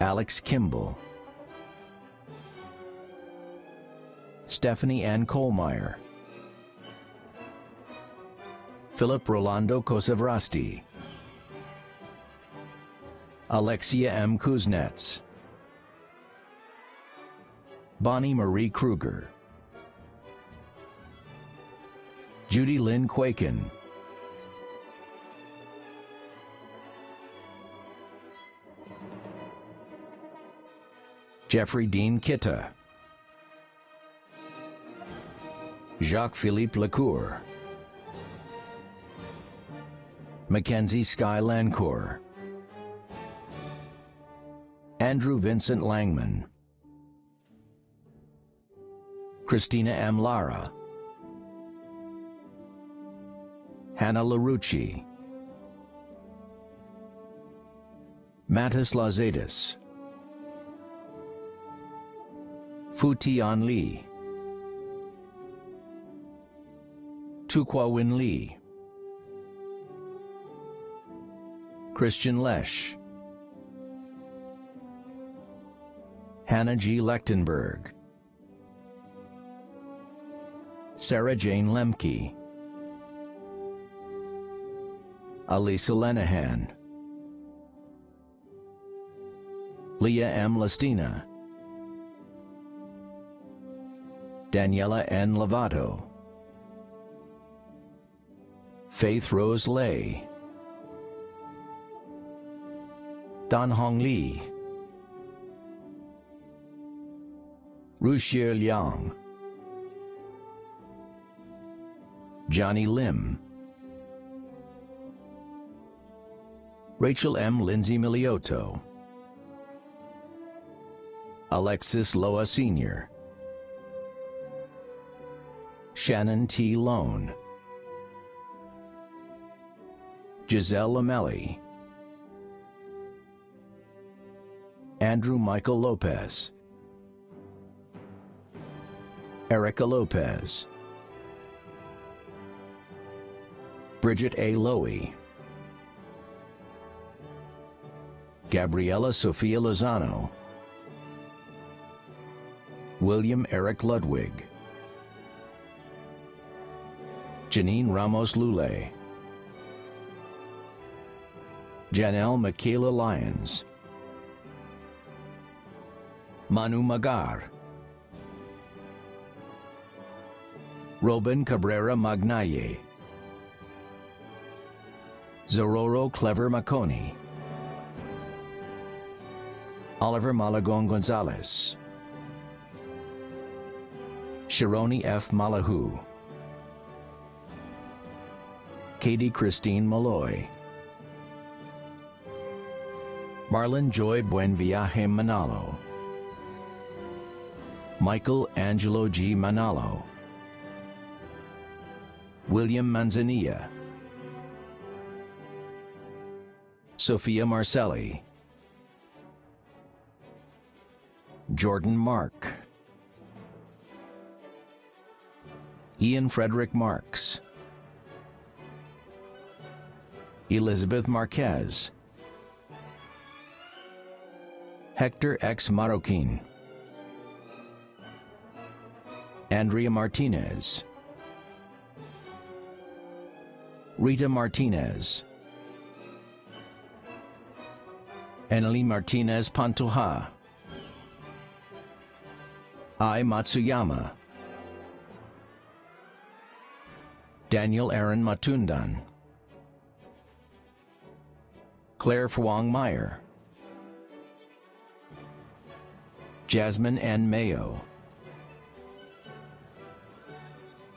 Alex Kimball, Stephanie Ann Kohlmeyer, Philip Rolando Kosevrasti, Alexia M. Kuznets, Bonnie Marie Kruger, Judy Lynn Quakin, Jeffrey Dean Kitta, Jacques-Philippe Lacour, Mackenzie Sky Lancourt, Andrew Vincent Langman, Christina M. Lara, Hannah LaRucci, Mattis Lazadis, Fu Tian Lee, Tukwa Win Lee, Christian Lesh, Hannah G. Lechtenberg, Sarah Jane Lemke, Alisa Lenahan, Leah M. Lastina, Daniela N. Lovato, Faith Rose Lay, Dan Hong Lee, Ruxie Liang, Johnny Lim, Rachel M. Lindsay Miliotto, Alexis Loa Sr., Shannon T. Lone, Giselle Lamelli, Andrew Michael Lopez, Erica Lopez, Bridget A. Lowy, Gabriela Sofia Lozano, William Eric Ludwig, Janine Ramos Lule, Janelle Michaela Lyons, Manu Magar, Robin Cabrera Magnaye, Zororo Clever Maconi, Oliver Malagon Gonzalez, Shironi F. Malahu, Katie Christine Malloy, Marlon Joy Buenviaje Manalo, Michael Angelo G. Manalo, William Manzanilla, Sophia Marcelli, Jordan Mark, Ian Frederick Marks, Elizabeth Marquez, Hector X. Marroquin, Andrea Martinez, Rita Martinez, Eneli Martinez Pantoja, Ai Matsuyama, Daniel Aaron Matundan, Claire Fuang Meyer, Jasmine N. Mayo,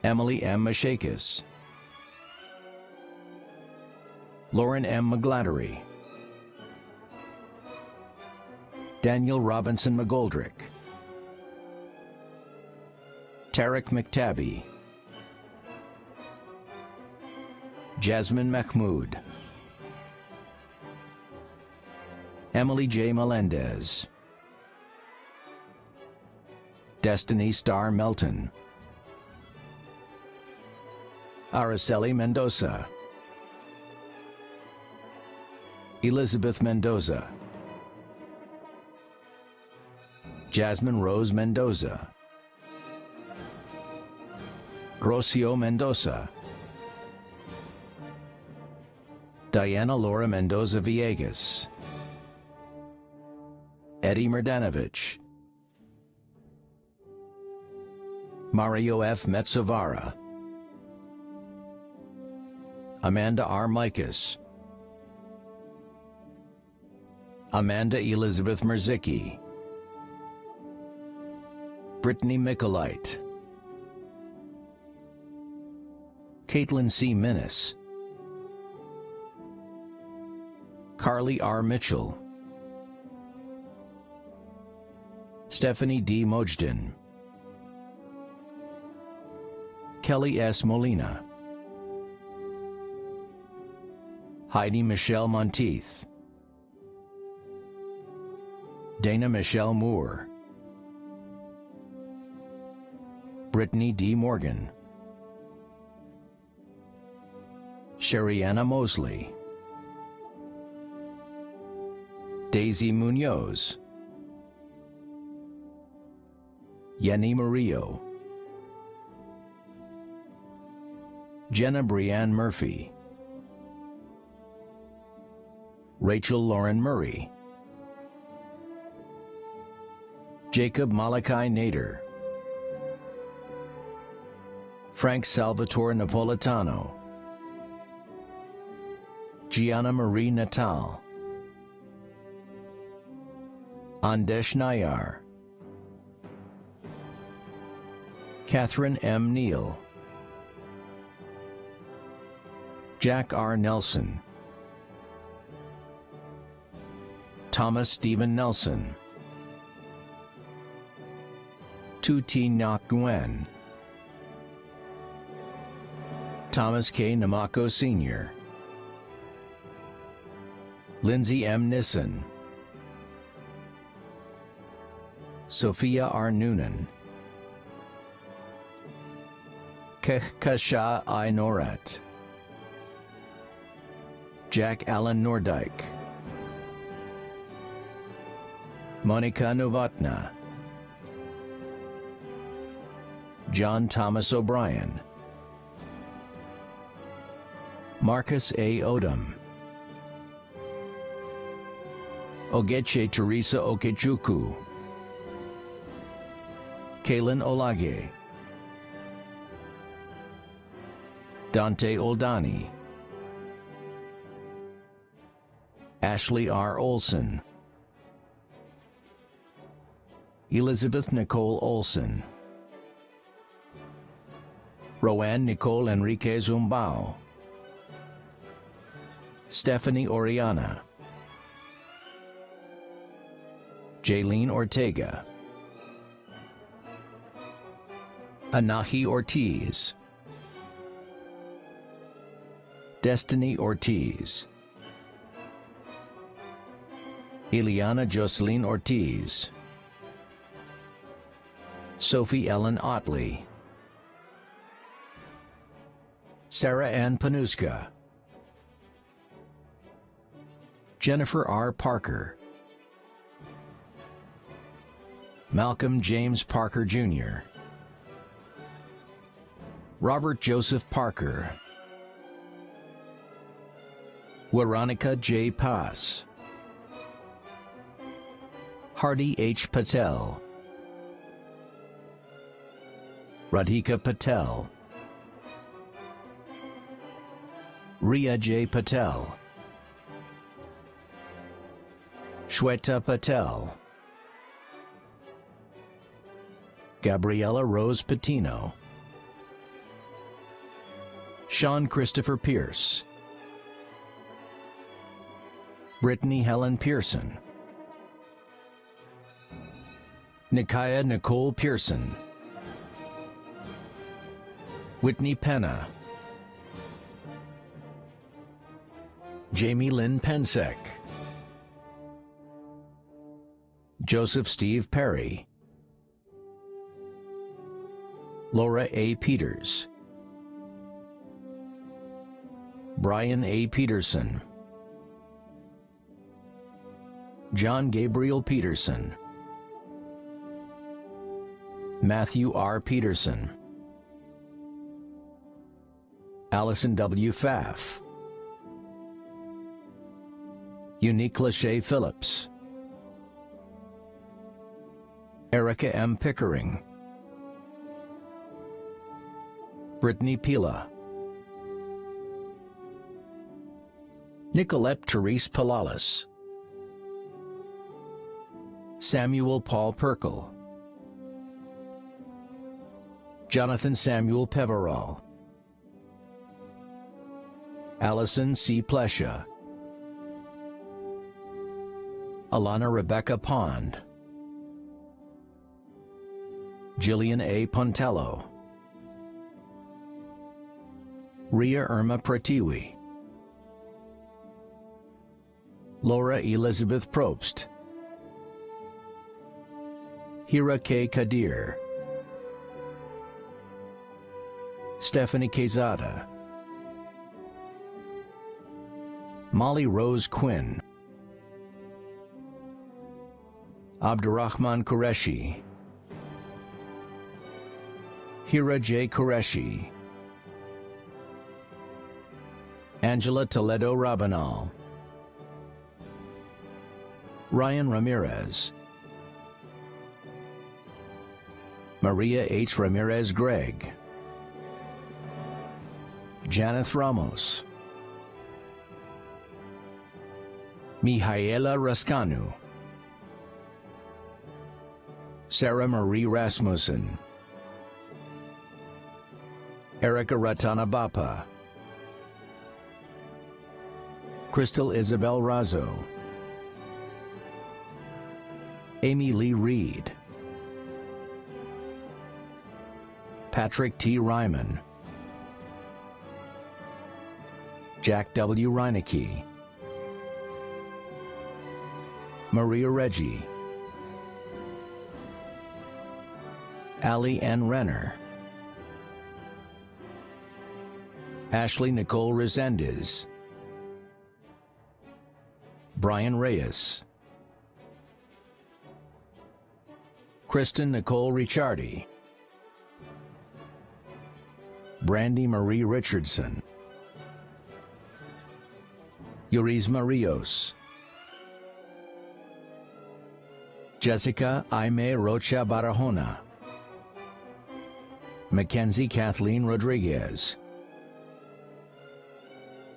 Emily M. Mashakis, Lauren M. McGlattery, Daniel Robinson McGoldrick, Tarek McTabbie, Jasmine Mahmood, Emily J. Melendez, Destiny Star Melton, Araceli Mendoza, Elizabeth Mendoza, Jasmine Rose Mendoza, Rocio Mendoza, Diana Laura Mendoza Villegas, Eddie Mrdanovich, Mario F. Metzavara, Amanda R. Mikas, Amanda Elizabeth Merzicki, Brittany Mikolite, Caitlin C. Minnis, Carly R. Mitchell, Stephanie D. Mojdin, Kelly S. Molina, Heidi Michelle Monteith, Dana Michelle Moore, Brittany D. Morgan, Sherianna Mosley, Daisy Munoz, Yenny Murillo, Jenna Brianne Murphy, Rachel Lauren Murray, Jacob Malachi Nader, Frank Salvatore Napolitano, Gianna Marie Natal, Andesh Nayar, Catherine M. Neal, Jack R. Nelson, Thomas Stephen Nelson, Tu T. Ngoc Nguyen, Thomas K. Namako Sr., Lindsay M. Nissen, Sophia R. Noonan, Kehkasha I. Norat, Jack Allen Nordyke, Monica Novotna, John Thomas O'Brien, Marcus A. Odom, Ogeche Teresa Okechukwu, Kaylin Olage, Dante Oldani, Ashley R. Olson, Elizabeth Nicole Olson, Roanne Nicole Enrique Zumbao, Stephanie Oriana, Jaylene Ortega, Anahi Ortiz, Destiny Ortiz, Ileana Jocelyn Ortiz, Sophie Ellen Otley, Sarah Ann Panuska, Jennifer R. Parker, Malcolm James Parker Jr., Robert Joseph Parker, Veronica J. Pass, Hardy H. Patel, Radhika Patel, Ria J. Patel, Shweta Patel, Gabriella Rose Patino, Sean Christopher Pierce, Brittany Helen Pearson, Nikaya Nicole Pearson, Whitney Penna, Jamie Lynn Pensek, Joseph Steve Perry, Laura A. Peters, Brian A. Peterson, John Gabriel Peterson, Matthew R. Peterson, Allison W. Pfaff, Unique Lachey Phillips, Erica M. Pickering, Brittany Pila, Nicolette Therese Palalis, Samuel Paul Perkel, Jonathan Samuel Peverall, Allison C. Plesha, Alana Rebecca Pond, Jillian A. Pontello, Ria Irma Pratiwi, Laura Elizabeth Probst, Hira K. Kadir, Stephanie Quezada, Molly Rose Quinn, Abdurrahman Qureshi, Hira J. Qureshi, Angela Toledo Rabanal, Ryan Ramirez, Maria H. Ramirez Gregg, Janeth Ramos, Mihaela Raskanu, Sarah Marie Rasmussen, Erica Ratanabapa, Crystal Isabel Razo, Amy Lee Reed, Patrick T. Ryman, Jack W. Reinecke, Maria Reggie, Ali N. Renner, Ashley Nicole Resendez, Brian Reyes, Kristen Nicole Ricciardi, Brandy Marie Richardson, Yurisma Rios, Jessica Aime Rocha Barahona, Mackenzie Kathleen Rodriguez,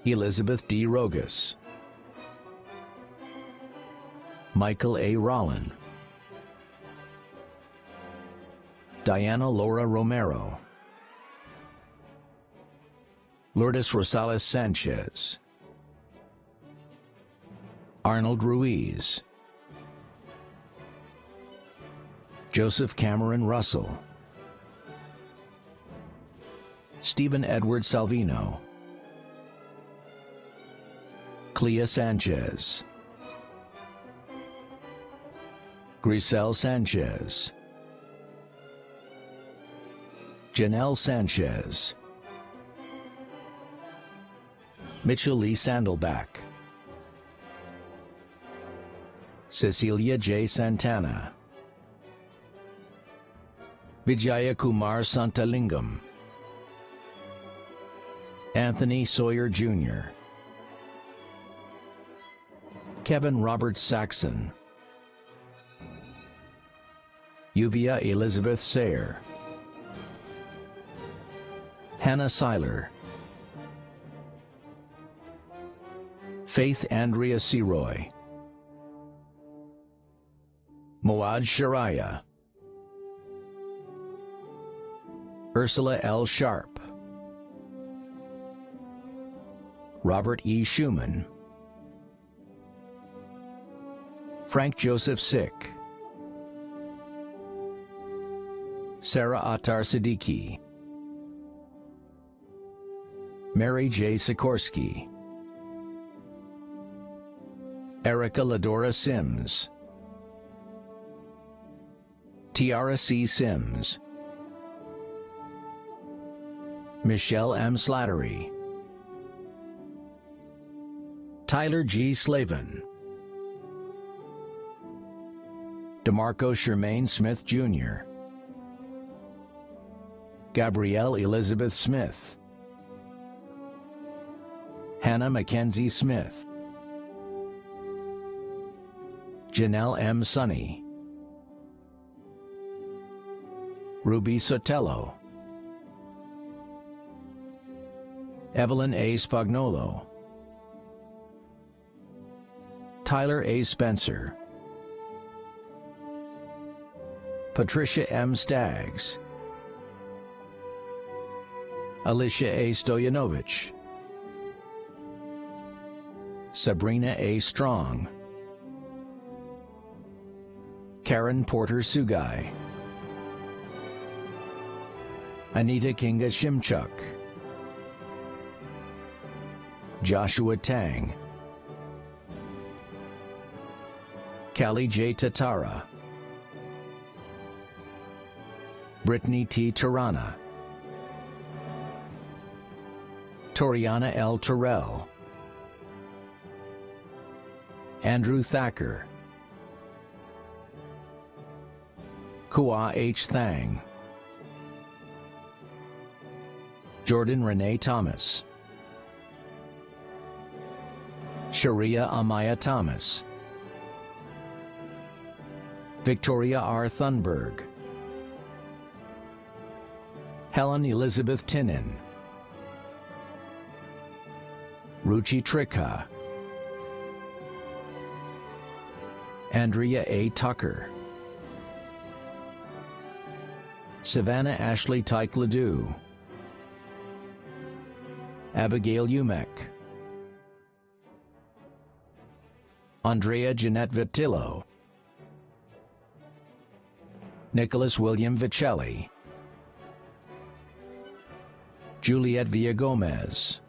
Elizabeth D. Rogas, Michael A. Rollin, Diana Laura Romero, Lourdes Rosales Sanchez, Arnold Ruiz, Joseph Cameron Russell, Stephen Edward Salvino, Clea Sanchez, Grisel Sanchez, Janelle Sanchez, Mitchell Lee Sandelback, Cecilia J. Santana, Vijaya Kumar Santalingam, Anthony Sawyer Jr., Kevin Robert Saxon, Yuvia Elizabeth Sayer, Hannah Seiler, Faith Andrea Seroy, Moad Sharaya, Ursula L. Sharp, Robert E. Schumann, Frank Joseph Sick, Sarah Attar Siddiqui, Mary J. Sikorsky, Erica Ladora Sims, Tiara C. Sims, Michelle M. Slattery, Tyler G. Slavin, DeMarco Shermaine Smith Jr., Gabrielle Elizabeth Smith, Hannah Mackenzie Smith, Janelle M. Sonny, Ruby Sotelo, Evelyn A. Spagnolo, Tyler A. Spencer, Patricia M. Staggs, Alicia A. Stoyanovich, Sabrina A. Strong, Karen Porter Sugai, Anita Kinga Shimchuk, Joshua Tang, Callie J. Tatara, Brittany T. Tirana, Toriana L. Terrell, Andrew Thacker, Kua H. Thang, Jordan Renee Thomas, Sharia Amaya Thomas, Victoria R. Thunberg, Helen Elizabeth Tinnen, Ruchi Trikha, Andrea A. Tucker, Savannah Ashley Tyke Ledoux, Abigail Umek, Andrea Jeanette Vitillo, Nicholas William Vicelli, Juliet Villagomez,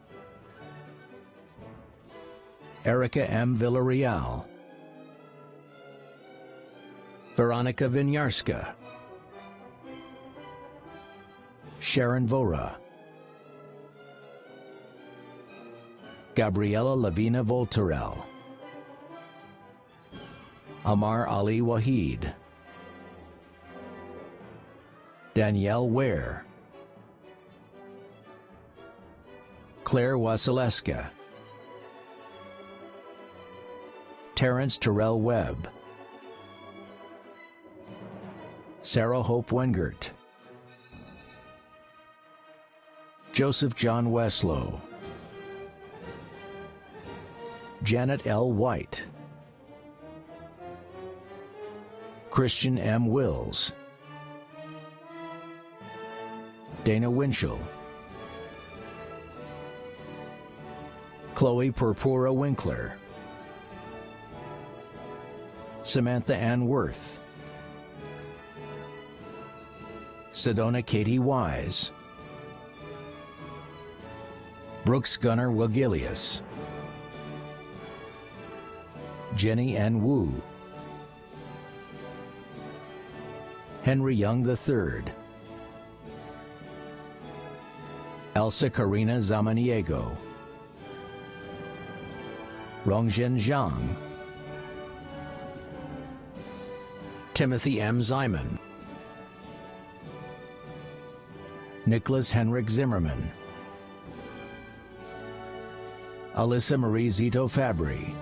Erica M. Villarreal, Veronica Vinyarska, Sharon Vora, Gabriela Lavina Volterel, Amar Ali Wahid, Danielle Ware, Claire Wasileska, Terrence Terrell Webb, Sarah Hope Wengert, Joseph John Westlow, Janet L. White, Christian M. Wills, Dana Winchell, Chloe Purpura Winkler, Samantha Ann Worth, Sedona Katie Wise, Brooks Gunnar Wagilius, Jenny N. Wu, Henry Young III, Elsa Karina Zamaniego, Rongzhen Zhang, Timothy M. Zyman, Nicholas Henrik Zimmerman, Alyssa Marie Zito Fabry,